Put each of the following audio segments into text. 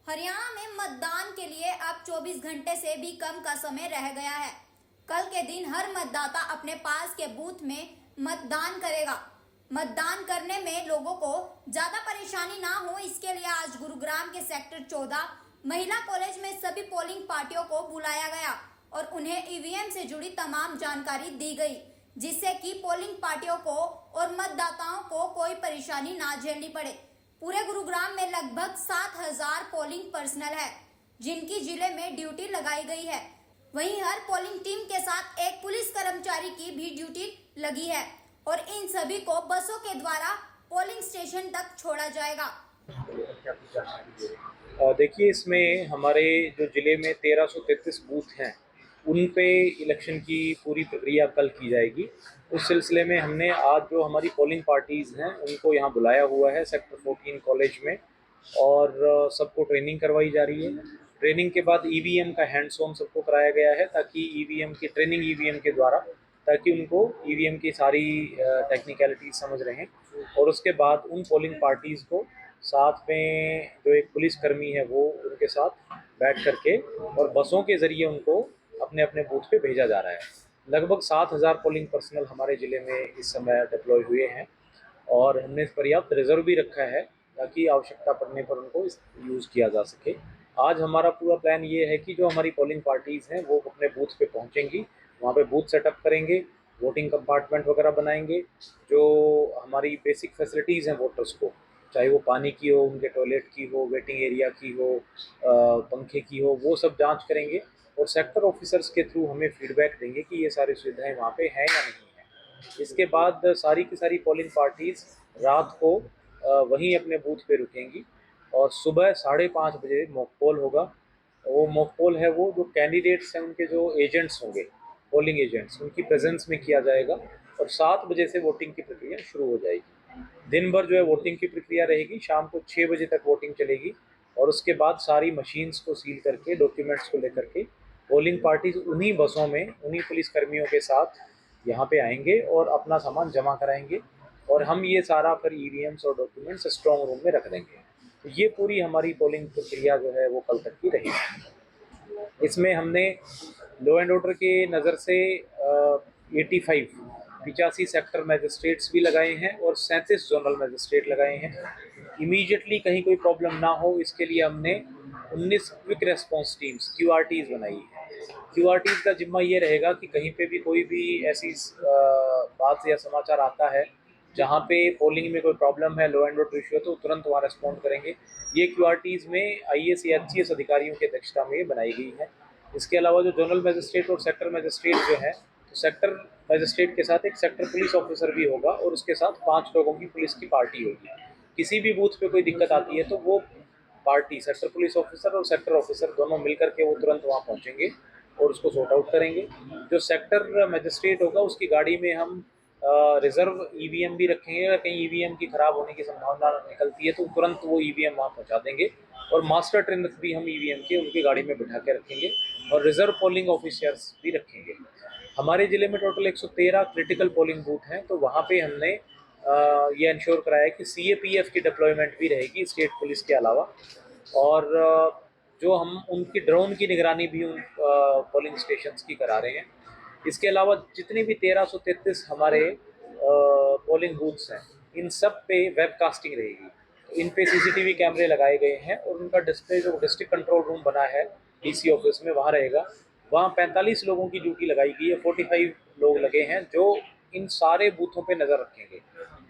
हरियाणा में मतदान के लिए अब 24 घंटे से भी कम का समय रह गया है। कल के दिन हर मतदाता अपने पास के बूथ में मतदान करेगा। मतदान करने में लोगों को ज्यादा परेशानी ना हो, इसके लिए आज गुरुग्राम के सेक्टर 14 महिला कॉलेज में सभी पोलिंग पार्टियों को बुलाया गया और उन्हें ईवीएम से जुड़ी तमाम जानकारी दी गई, जिससे कि पोलिंग पार्टियों को और मतदाताओं को कोई परेशानी ना झेलनी पड़े। पूरे गुरुग्राम में लगभग 7,000 पोलिंग पर्सनल है, जिनकी जिले में ड्यूटी लगाई गई है। वहीं हर पोलिंग टीम के साथ एक पुलिस कर्मचारी की भी ड्यूटी लगी है और इन सभी को बसों के द्वारा पोलिंग स्टेशन तक छोड़ा जाएगा। देखिए, इसमें हमारे जो ज़िले में 1333 बूथ हैं, उन पे इलेक्शन की पूरी प्रक्रिया कल की जाएगी। उस सिलसिले में हमने आज जो हमारी पोलिंग पार्टीज़ हैं उनको यहाँ बुलाया हुआ है सेक्टर 14 कॉलेज में, और सबको ट्रेनिंग करवाई जा रही है। ट्रेनिंग के बाद ईवीएम का हैंड्स ऑन सबको कराया गया है, ताकि ईवीएम की ट्रेनिंग ईवीएम के द्वारा, ताकि उनको ईवीएम की सारी टेक्निकलिटीज समझ रहें। और उसके बाद उन पोलिंग पार्टीज़ को साथ में जो एक पुलिसकर्मी है वो उनके साथ बैठ करके और बसों के ज़रिए उनको अपने अपने बूथ पे भेजा जा रहा है। लगभग 7,000 पोलिंग पर्सनल हमारे ज़िले में इस समय डिप्लॉय हुए हैं और हमने पर्याप्त रिजर्व भी रखा है, ताकि आवश्यकता पड़ने पर उनको यूज़ किया जा सके। आज हमारा पूरा प्लान ये है कि जो हमारी पोलिंग पार्टीज़ हैं वो अपने बूथ पे पहुंचेंगी, वहाँ पे बूथ सेटअप करेंगे, वोटिंग कंपार्टमेंट वगैरह बनाएंगे। जो हमारी बेसिक फैसिलिटीज़ हैं वोटर्स को, चाहे वो पानी की हो, उनके टॉयलेट की हो, वेटिंग एरिया की हो, पंखे की हो, वो सब जांच करेंगे और सेक्टर ऑफिसर्स के थ्रू हमें फीडबैक देंगे कि ये सारी सुविधाएं वहाँ पे हैं या नहीं है। इसके बाद सारी की सारी पोलिंग पार्टीज़ रात को वहीं अपने बूथ पे रुकेंगी और सुबह 5:30 बजे मॉक पोल होगा। वो मॉक पोल है वो जो कैंडिडेट्स हैं उनके जो एजेंट्स होंगे, पोलिंग एजेंट्स, उनकी प्रेजेंस में किया जाएगा और 7 बजे से वोटिंग की प्रक्रिया शुरू हो जाएगी। दिन भर जो है वोटिंग की प्रक्रिया रहेगी, शाम को 6 बजे तक वोटिंग चलेगी और उसके बाद सारी मशीन्स को सील करके, डॉक्यूमेंट्स को लेकर के पोलिंग पार्टीज उन्हीं बसों में उन्हीं पुलिसकर्मियों के साथ यहाँ पे आएंगे और अपना सामान जमा कराएंगे और हम ये सारा फिर ईवीएम्स और डॉक्यूमेंट्स स्ट्रॉन्ग रूम में रख देंगे। तो ये पूरी हमारी पोलिंग प्रक्रिया जो है वो कल तक की रहेगी। इसमें हमने लॉ एंड ऑर्डर के नज़र से 85 सेक्टर मजिस्ट्रेट्स भी लगाए हैं और 37 जोनल मजिस्ट्रेट लगाए हैं। इमीडिएटली कहीं कोई प्रॉब्लम ना हो, इसके लिए हमने 19 क्विक रेस्पॉन्स टीम्स QRTs बनाई है। QRTs का जिम्मा ये रहेगा कि कहीं पे भी कोई भी ऐसी बात या समाचार आता है जहाँ पे पोलिंग में कोई प्रॉब्लम है, लॉ एंड ऑर्डर इशू है, तो तुरंत वहाँ रेस्पॉन्ड करेंगे। ये QRTs में IAS या HCS अधिकारियों की अध्यक्षता में बनाई गई है। इसके अलावा जो जोनल मजिस्ट्रेट और सेक्टर मजिस्ट्रेट जो है, तो सेक्टर मजिस्ट्रेट के साथ एक सेक्टर पुलिस ऑफिसर भी होगा और उसके साथ 5 लोगों की पुलिस की पार्टी होगी। किसी भी बूथ पे कोई दिक्कत आती है तो वो पार्टी, सेक्टर पुलिस ऑफिसर और सेक्टर ऑफिसर दोनों मिलकर के वो तुरंत वहाँ पहुँचेंगे और उसको सॉर्ट आउट करेंगे। जो सेक्टर मजिस्ट्रेट होगा उसकी गाड़ी में हम रिजर्व ईवीएम भी रखेंगे। अगर कहीं ईवीएम की खराब होने की संभावना निकलती है तो तुरंत वो ईवीएम वहाँ पहुँचा देंगे और मास्टर ट्रेनर्स भी हम ईवीएम के उनकी गाड़ी में बिठा के रखेंगे और रिजर्व पोलिंग ऑफिसर्स भी रखेंगे। हमारे ज़िले में टोटल 113 क्रिटिकल पोलिंग बूथ हैं, तो वहाँ पे हमने ये इंश्योर कराया कि CAPF की डिप्लॉयमेंट भी रहेगी स्टेट पुलिस के अलावा, और जो हम उनकी ड्रोन की निगरानी भी उन पोलिंग स्टेशंस की करा रहे हैं। इसके अलावा जितने भी 1333 हमारे पोलिंग बूथ्स हैं, इन सब पे वेबकास्टिंग रहेगी। तो इन पे CCTV कैमरे लगाए गए हैं और उनका डिस्प्ले जो डिस्ट्रिक्ट कंट्रोल रूम बना है DC ऑफिस में वहाँ रहेगा। वहाँ 45 लोगों की ड्यूटी लगाई गई है, 45 लोग लगे हैं जो इन सारे बूथों पे नज़र रखेंगे।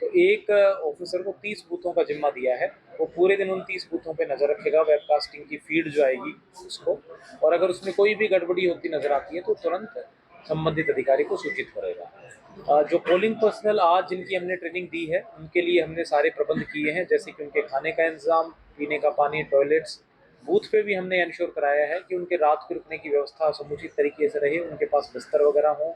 तो एक ऑफिसर को 30 बूथों का जिम्मा दिया है, वो पूरे दिन उन 30 बूथों पे नज़र रखेगा, वेबकास्टिंग की फीड जो आएगी उसको, और अगर उसमें कोई भी गड़बड़ी होती नज़र आती है तो तुरंत संबंधित अधिकारी को सूचित करेगा। जो पोलिंग पर्सनल आज जिनकी हमने ट्रेनिंग दी है उनके लिए हमने सारे प्रबंध किए हैं, जैसे कि उनके खाने का इंतज़ाम, पीने का पानी, टॉयलेट्स। बूथ पे भी हमने इंश्योर कराया है कि उनके रात के रुकने की व्यवस्था समुचित तरीके से रहे, उनके पास बिस्तर वगैरह हो,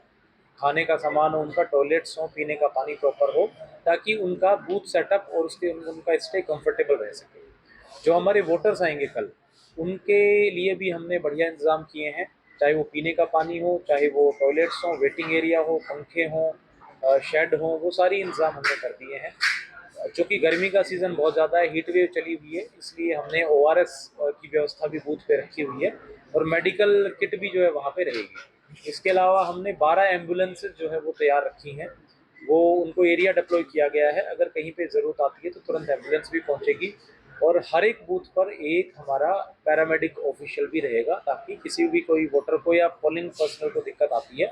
खाने का सामान हो, उनका टॉयलेट्स हो, पीने का पानी प्रॉपर हो, ताकि उनका बूथ सेटअप और उसके उनका स्टे कंफर्टेबल रह सके। जो हमारे वोटर्स आएंगे कल, उनके लिए भी हमने बढ़िया इंतज़ाम किए हैं, चाहे वो पीने का पानी हो, चाहे वो टॉयलेट्स हो, वेटिंग एरिया हो, पंखे हों, शेड हो, वो सारी इंतज़ाम हमने कर दिए हैं। चूँकि गर्मी का सीज़न बहुत ज़्यादा है, हीट वेव चली हुई है, इसलिए हमने ORS की की व्यवस्था भी बूथ पे रखी हुई है और मेडिकल किट भी जो है वहाँ पे रहेगी। इसके अलावा हमने 12 एम्बुलेंसेज जो है वो तैयार रखी हैं, वो उनको एरिया डिप्लॉय किया गया है। अगर कहीं पे ज़रूरत आती है तो तुरंत एम्बुलेंस भी पहुंचेगी और हर एक बूथ पर एक हमारा पैरामेडिक ऑफिशियल भी रहेगा, ताकि किसी भी कोई वोटर को या पोलिंग पर्सनल को दिक्कत आती है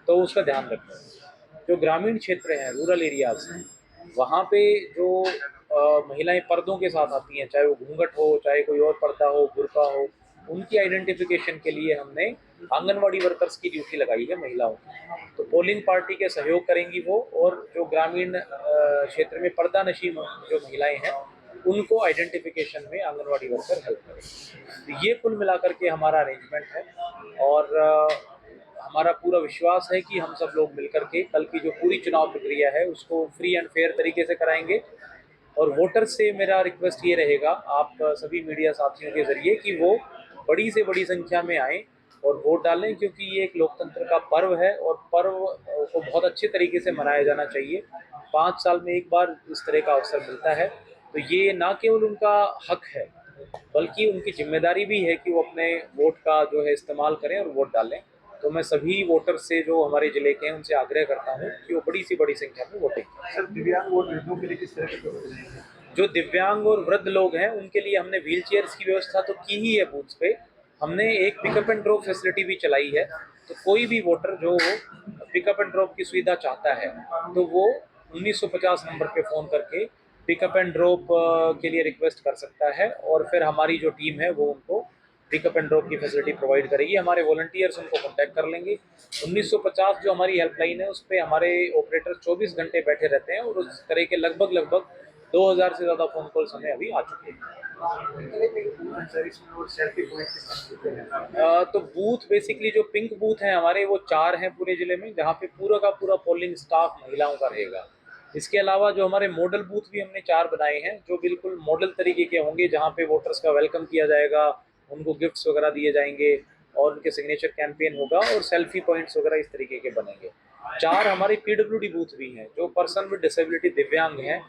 तो उसका ध्यान रखें। जो ग्रामीण क्षेत्र हैं, रूरल एरियाज हैं, वहाँ पे जो महिलाएं पर्दों के साथ आती हैं, चाहे वो घूंघट हो, चाहे कोई और पर्दा हो, बुर्का हो, उनकी आइडेंटिफिकेशन के लिए हमने आंगनवाड़ी वर्कर्स की ड्यूटी लगाई है महिलाओं की। तो पोलिंग पार्टी के सहयोग करेंगी वो, और जो ग्रामीण क्षेत्र में पर्दा नशी जो महिलाएं हैं उनको आइडेंटिफिकेशन में आंगनवाड़ी वर्कर हेल्प करेंगे। तो ये कुल मिलाकर के हमारा अरेंजमेंट है और हमारा पूरा विश्वास है कि हम सब लोग मिलकर के कल की जो पूरी चुनाव प्रक्रिया है उसको फ्री एंड फेयर तरीके से कराएंगे। और वोटर से मेरा रिक्वेस्ट ये रहेगा आप सभी मीडिया साथियों के जरिए कि वो बड़ी से बड़ी संख्या में आएँ और वोट डालें, क्योंकि ये एक लोकतंत्र का पर्व है और पर्व को बहुत अच्छे तरीके से मनाया जाना चाहिए। 5 साल में एक बार इस तरह का अवसर मिलता है, तो ये ना केवल उनका हक है बल्कि उनकी जिम्मेदारी भी है कि वो अपने वोट का जो है इस्तेमाल करें और वोट डालें। तो मैं सभी वोटर से जो हमारे जिले के हैं उनसे आग्रह करता हूँ कि वो बड़ी से बड़ी संख्या में वोटिंग करें। सर, दिव्यांग और वृद्धों के लिए किस तरह के प्रोग्राम हैं? जो दिव्यांग और वृद्ध लोग हैं उनके लिए हमने व्हील चेयर्स की व्यवस्था तो की ही है बूथ पे। हमने एक पिकअप एंड ड्रॉप फैसिलिटी भी चलाई है, तो कोई भी वोटर जो पिकअप एंड ड्रॉप की सुविधा चाहता है तो वो 1950 नंबर पे फ़ोन करके पिकअप एंड ड्रॉप के लिए रिक्वेस्ट कर सकता है और फिर हमारी जो टीम है वो उनको पिकअप एंड ड्रॉप की फैसिलिटी प्रोवाइड करेगी। हमारे वॉलंटियर्स उनको कॉन्टैक्ट कर लेंगे। 1950 जो हमारी हेल्पलाइन है उस पर हमारे ऑपरेटर 24 घंटे बैठे रहते हैं और उस तरह के लगभग 2000 से ज़्यादा फ़ोन कॉल्स हमें अभी आ चुके हैं। तो बूथ बेसिकली जो पिंक बूथ हैं हमारे वो 4 हैं पूरे ज़िले में, जहाँ पे पूरा का पूरा पोलिंग स्टाफ महिलाओं का रहेगा। इसके अलावा जो हमारे मॉडल बूथ भी हमने 4 बनाए हैं जो बिल्कुल मॉडल तरीके के होंगे, जहाँ पे वोटर्स का वेलकम किया जाएगा, उनको गिफ्ट्स वगैरह दिए जाएंगे और उनके सिग्नेचर कैंपेन होगा और सेल्फी पॉइंट्स वगैरह इस तरीके के बनेंगे। 4 हमारे पीडब्ल्यूडी बूथ भी हैं, जो पर्सन विद डिसेबिलिटी दिव्यांग हैं,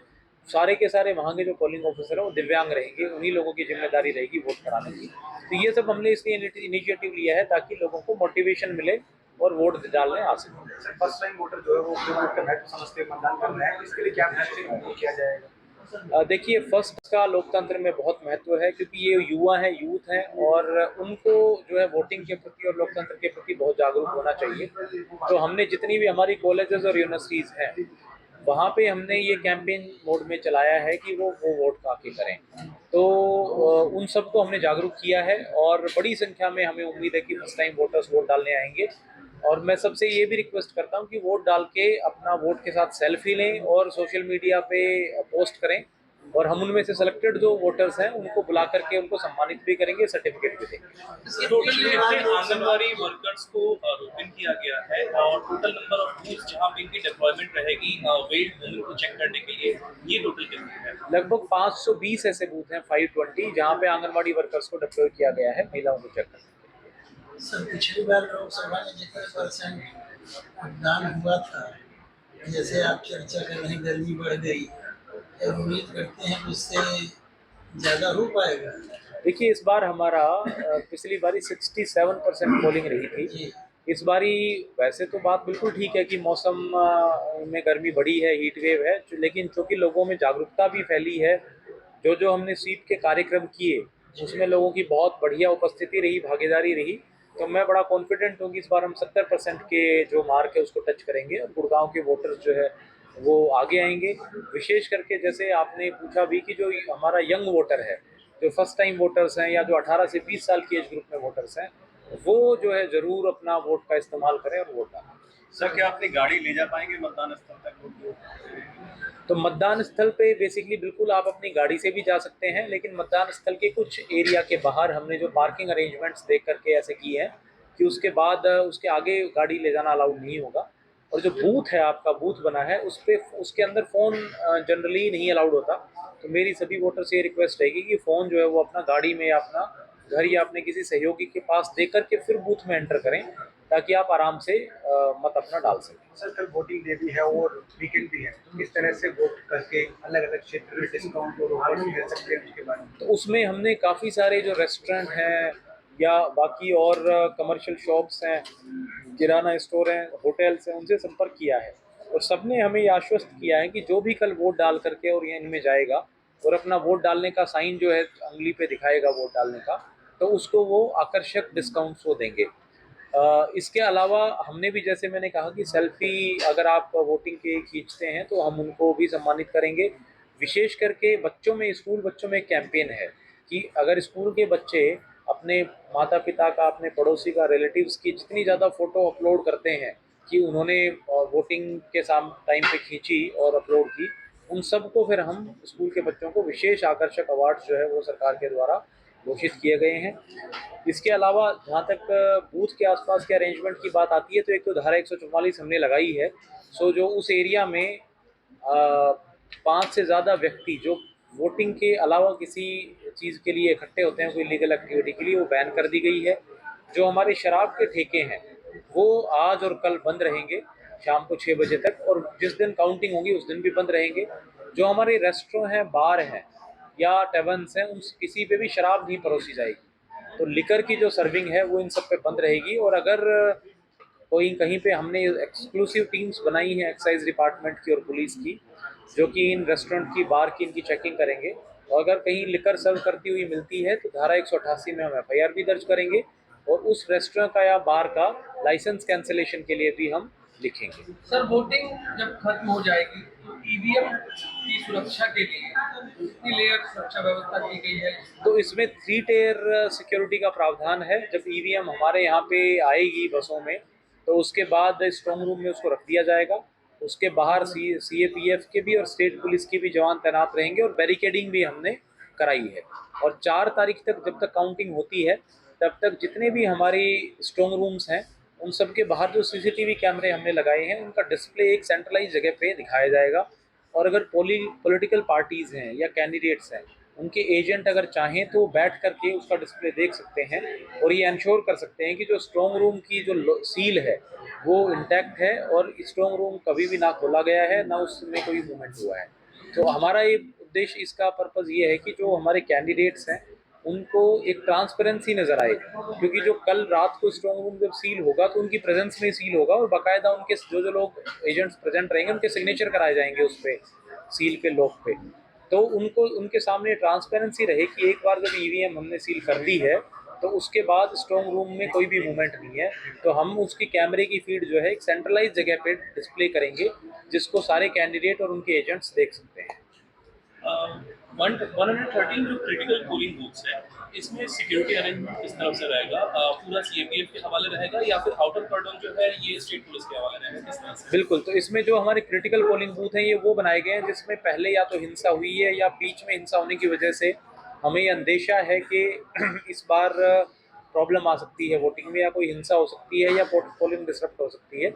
सारे के सारे वहाँ के जो पोलिंग ऑफिसर हैं वो दिव्यांग रहेंगे, उन्हीं लोगों की जिम्मेदारी रहेगी वोट कराने की। तो ये सब हमने इसलिए इनिशिएटिव लिया है ताकि लोगों को मोटिवेशन मिले और वोट डालने आ सकें। सर, फर्स्ट टाइम वोटर जो है वो अपने वोट का महत्व समझते हुए मतदान कर रहे हैं, इसके लिए क्या निश्चित किया जाएगा? देखिए, फर्स्ट का लोकतंत्र में बहुत महत्व है क्योंकि ये युवा हैं, यूथ हैं और उनको जो है वोटिंग के प्रति और लोकतंत्र के प्रति बहुत जागरूक होना चाहिए। तो हमने जितनी भी हमारी कॉलेजेस और यूनिवर्सिटीज़ हैं वहाँ पे हमने ये कैंपेन मोड में चलाया है कि वो वोट आके करें। तो उन सबको हमने जागरूक किया है और बड़ी संख्या में हमें उम्मीद है कि फर्स्ट टाइम वोटर्स वोट डालने आएंगे। और मैं सबसे ये भी रिक्वेस्ट करता हूँ कि वोट डाल के अपना वोट के साथ सेल्फी लें और सोशल मीडिया पे पोस्ट करें और हम उनमें से सिलेक्टेड जो वोटर्स हैं उनको बुला करके उनको सम्मानित भी करेंगे, सर्टिफिकेट भी देंगे। टोटल कितने आंगनवाड़ी वर्कर्स को ओपन किया गया है और टोटल नंबर ऑफ बूथ जहां पे इनकी डिप्लॉयमेंट रहेगी वेट वुमेन को चेक करने के लिए, ये टोटल कितने हैं? लगभग 520 ऐसे बूथ हैं, 520, जहाँ पे आंगनवाड़ी वर्कर्स को डिप्लॉय किया गया है महिलाओं को चेक करने। सर, पिछली बार लोकसभा में जितने परसेंट मतदान हुआ था, जैसे आप चर्चा कर रहे हैं गर्मी बढ़ गई, उम्मीद करते हैं कि उससे ज़्यादा हो पाएगा? देखिए, इस बार हमारा पिछली बारी 67% पोलिंग रही थी। जी। इस बारी वैसे तो बात बिल्कुल ठीक है कि मौसम में गर्मी बढ़ी है, हीट वेव है, लेकिन चूँकि लोगों में जागरूकता भी फैली है, जो हमने स्वीप के कार्यक्रम किए उसमें लोगों की बहुत बढ़िया उपस्थिति रही, भागीदारी रही। तो मैं बड़ा कॉन्फिडेंट हूँ कि इस बार हम 70% के जो मार्क है उसको टच करेंगे और गुड़गांव के वोटर्स जो है वो आगे आएंगे। विशेष करके जैसे आपने पूछा भी कि जो हमारा यंग वोटर है, जो फर्स्ट टाइम वोटर्स हैं या जो 18 से 20 साल की एज ग्रुप में वोटर्स हैं, वो जो है ज़रूर अपना वोट का इस्तेमाल करें और वोट डालें। सर, क्या अपनी गाड़ी ले जा पाएंगे मतदान स्थल तक? तो मतदान स्थल पे बेसिकली बिल्कुल आप अपनी गाड़ी से भी जा सकते हैं, लेकिन मतदान स्थल के कुछ एरिया के बाहर हमने जो पार्किंग अरेंजमेंट्स देख करके ऐसे किए हैं कि उसके बाद उसके आगे गाड़ी ले जाना अलाउड नहीं होगा। और जो बूथ है, आपका बूथ बना है, उस पे उसके अंदर फ़ोन जनरली नहीं अलाउड होता। तो मेरी सभी वोटर से ये रिक्वेस्ट रहेगी कि फ़ोन जो है वो अपना गाड़ी में या अपना घर या अपने किसी सहयोगी के पास दे करके फिर बूथ में एंटर करें, ताकि आप आराम से मत अपना डाल सकें। सर कल वोटिंग डे भी है और वीकेंड भी है, तो किस तरह से वोट करके अलग अलग क्षेत्र में डिस्काउंट और ऑफर्स मिल सकते हैं उसके बारे में? तो उसमें हमने काफ़ी सारे जो रेस्टोरेंट हैं या बाकी और कमर्शियल शॉप्स हैं, किराना स्टोर हैं, होटल्स हैं, उनसे संपर्क किया है और सबने हमें ये आश्वस्त किया है कि जो भी कल वोट डाल करके और ये इनमें जाएगा और अपना वोट डालने का साइन जो है अंगली पे दिखाएगा वोट डालने का, तो उसको वो आकर्षक डिस्काउंट्स वो देंगे। इसके अलावा हमने भी, जैसे मैंने कहा कि सेल्फी अगर आप वोटिंग के खींचते हैं तो हम उनको भी सम्मानित करेंगे। विशेष करके बच्चों में, स्कूल बच्चों में एक कैंपेन है कि अगर स्कूल के बच्चे अपने माता पिता का, अपने पड़ोसी का, रिलेटिव्स की जितनी ज़्यादा फ़ोटो अपलोड करते हैं कि उन्होंने वोटिंग के टाइम पे खींची और अपलोड की, उन सबको फिर हम स्कूल के बच्चों को विशेष आकर्षक अवार्ड्स जो है वो सरकार के द्वारा घोषित किए गए हैं। इसके अलावा जहाँ तक बूथ के आसपास के अरेंजमेंट की बात आती है तो एक तो धारा 144 हमने लगाई है। सो जो उस एरिया में 5 से ज़्यादा व्यक्ति जो वोटिंग के अलावा किसी चीज़ के लिए इकट्ठे होते हैं, कोई लीगल एक्टिविटी के लिए, वो बैन कर दी गई है। जो हमारे शराब के ठेके हैं वो आज और कल बंद रहेंगे शाम को 6 बजे तक, और जिस दिन काउंटिंग होगी उस दिन भी बंद रहेंगे। जो हमारे रेस्टोरेंट हैं, बार हैं या टेवर्न्स हैं, उन किसी पे भी शराब नहीं परोसी जाएगी। तो लिकर की जो सर्विंग है वो इन सब पे बंद रहेगी। और अगर कोई कहीं पे, हमने एक्सक्लूसिव टीम्स बनाई हैं एक्साइज डिपार्टमेंट की और पुलिस की, जो कि इन रेस्टोरेंट की, बार की इनकी चेकिंग करेंगे। और अगर कहीं लिकर सर्व करती हुई मिलती है तो धारा 188 में हम FIR भी दर्ज करेंगे और उस रेस्टोरेंट का या बार का लाइसेंस कैंसिलेशन के लिए भी हम लिखेंगे। सर वोटिंग जब खत्म हो जाएगी तो ईवीएम की सुरक्षा के लिए कितनी लेयर सुरक्षा व्यवस्था की गई है? तो इसमें 3 टियर सिक्योरिटी का प्रावधान है। जब EVM हमारे यहाँ पे आएगी बसों में तो उसके बाद स्ट्रॉन्ग रूम में उसको रख दिया जाएगा। उसके बाहर CAPF के भी और स्टेट पुलिस के भी जवान तैनात रहेंगे और बैरिकेडिंग भी हमने कराई है। और 4 तारीख तक जब तक काउंटिंग होती है तब तक जितने भी हमारी स्ट्रॉन्ग रूम्स हैं उन सब के बाहर जो CCTV कैमरे हमने लगाए हैं उनका डिस्प्ले एक सेंट्रलाइज जगह पे दिखाया जाएगा। और अगर पॉलिटिकल पार्टीज़ हैं या कैंडिडेट्स हैं, उनके एजेंट अगर चाहें तो बैठ करके उसका डिस्प्ले देख सकते हैं और ये इंश्योर कर सकते हैं कि जो स्ट्रॉन्ग रूम की जो सील है वो इंटैक्ट है और स्ट्रॉन्ग रूम कभी भी ना खोला गया है, ना उसमें कोई मूवमेंट हुआ है। तो हमारा ये उद्देश्य, इसका पर्पज़ ये है कि जो हमारे कैंडिडेट्स हैं उनको एक ट्रांसपेरेंसी नज़र आए, क्योंकि जो कल रात को स्ट्रॉन्ग रूम जब सील होगा तो उनकी प्रेजेंस में सील होगा और बाकायदा उनके जो लोग एजेंट्स प्रेजेंट रहेंगे उनके सिग्नेचर कराए जाएंगे उस पर, सील के लॉक पे। तो उनको, उनके सामने ट्रांसपेरेंसी रहे कि एक बार जब EVM हमने सील कर दी है तो उसके बाद स्ट्रॉन्ग रूम में कोई भी मूवमेंट नहीं है। तो हम उसकी कैमरे की फीड जो है एक सेंट्रलाइज जगह पे डिस्प्ले करेंगे जिसको सारे कैंडिडेट और उनके एजेंट्स देख सकते हैं। 113 जो क्रिटिकल पोलिंग बूथ्स है, इसमें सिक्योरिटी अरेंजमेंट किस तरह से रहेगा? पूरा CAPF के हवाले रहेगा या फिर आउटर कॉर्डन जो है ये स्टेट पुलिस के हवाले रहेगा, किस तरह से? बिल्कुल, तो इसमें जो हमारे क्रिटिकल पोलिंग बूथ हैं ये वो बनाए गए हैं जिसमें पहले या तो हिंसा हुई है या बीच में हिंसा होने की वजह से हमें ये अंदेशा है कि इस बार प्रॉब्लम आ सकती है वोटिंग में, या कोई हिंसा हो सकती है या पोलिंग डिसरप्ट हो सकती है।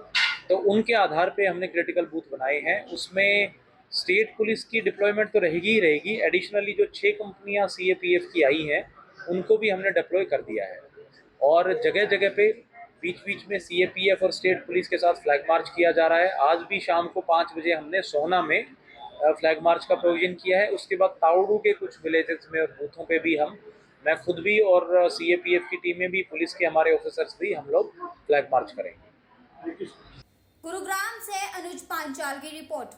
तो उनके आधार पे हमने क्रिटिकल बूथ बनाए हैं। उसमें स्टेट पुलिस की डिप्लॉयमेंट तो रहेगी ही रहेगी। एडिशनली जो 6 कंपनियां CAPF की आई हैं उनको भी हमने डिप्लॉय कर दिया है और जगह जगह पे बीच बीच में CAPF और स्टेट पुलिस के साथ फ्लैग मार्च किया जा रहा है। आज भी शाम को 5 बजे हमने सोहना में फ्लैग मार्च का प्रोविजन किया है। उसके बाद ताउडू के कुछ विलेजेस में और बूथों पे भी मैं खुद भी और CAPF की टीमें भी, पुलिस के हमारे ऑफिसर्स भी, हम लोग फ्लैग मार्च करेंगे। गुरुग्राम से अनुज पांचाल की रिपोर्ट।